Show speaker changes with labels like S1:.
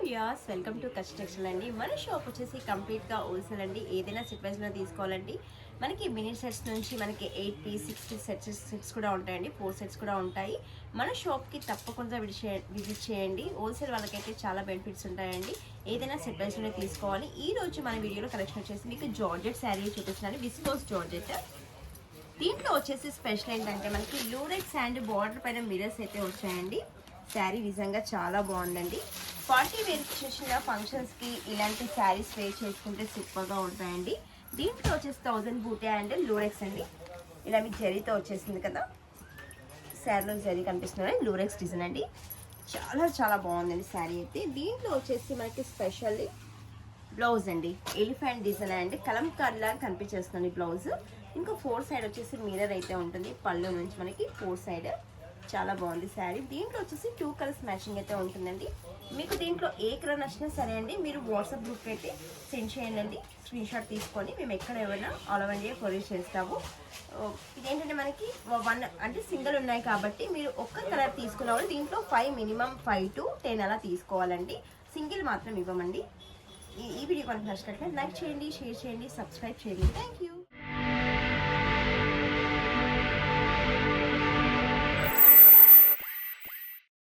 S1: Viewers welcome to కస్టెక్షన్ అండి. మన shop వచ్చేసి కంప్లీట్గా హోల్సేల్ అండి. ఏదైనా సెట్ వైజ్లో తీసుకోవాలండి. మనకి మినీ సెట్స్ నుంచి మనకి 8 పీస్ 6 సెట్స్ కూడా ఉంటాయండి. 4 సెట్స్ కూడా ఉంటాయి. మన షాప్కి తప్పకుండా విజిట్ చేయండి. హోల్సేల్ వాళ్ళకైతే చాలా బెనిఫిట్స్ ఉంటాయండి. ఏదైనా సెట్ వైజ్లోనే తీసుకోవాలి. ఈ రోజు మన వీడియోలో కలెక్షన్ వచ్చేసి మీకు జార్జెట్ శారీ చూపిస్తున్నాను. Viscose georgette. దీంట్లో వచ్చేసి స్పెషల్ ఏంటంటే మనకి లూరెక్స్ అండ్ బార్డర్ పైన మిరర్స్ అయితే వచ్చాయండి. శారీ నిజంగా చాలా బాగుందండి. పార్టీ వేర్ చేసిన ఫంక్షన్స్కి ఇలాంటి శారీస్ వేర్ చేసుకుంటే సూపర్గా ఉంటాయండి. దీంట్లో వచ్చేసి 1000 బూటీ అండ్ లూరెక్స్ అండి. ఇలా మీకు జరీతో వచ్చేసింది కదా, శారీలో జరీ కనిపిస్తుంది. లూరెక్స్ డిజైన్ అండి. చాలా చాలా బాగుందండి శారీ అయితే. దీంట్లో వచ్చేసి మనకి స్పెషల్ బ్లౌజ్ అండి. ఎలిఫెంట్ డిజైన్ అండి. కలంకారీ లాగా కనిపించేస్తుంది బ్లౌజ్. ఇంకా 4 సైడ్ వచ్చేసి మిర్రర్ అయితే ఉంటుంది. పళ్ళు నుంచి మనకి 4 సైడ్ చాలా బాగుంది శారీ. దీంట్లో వచ్చేసి 2 కలర్స్ మ్యాచింగ్ అయితే ఉంటుందండి. మీకు దీంట్లో ఏ కలర్ నచ్చినా సరే అండి, మీరు వాట్సాప్ గ్రూప్ అయితే సెండ్ చేయండి. స్క్రీన్ షాట్ తీసుకొని మేము ఎక్కడ ఎవరైనా ఆల్ ఓవర్ ఇండియా కొరియర్ చేస్తాము. ఇదేంటంటే మనకి 1 అంటే సింగిల్ ఉన్నాయి కాబట్టి మీరు ఒక్క కలర్ తీసుకున్న దీంట్లో 5 మినిమం 5 to 10 అలా తీసుకోవాలండి. సింగిల్ మాత్రం ఇవ్వమండి. ఈ వీడియో కనుక నచ్చినట్లయితే లైక్ చేయండి, షేర్ చేయండి, సబ్స్క్రైబ్ చేయండి. Thank you.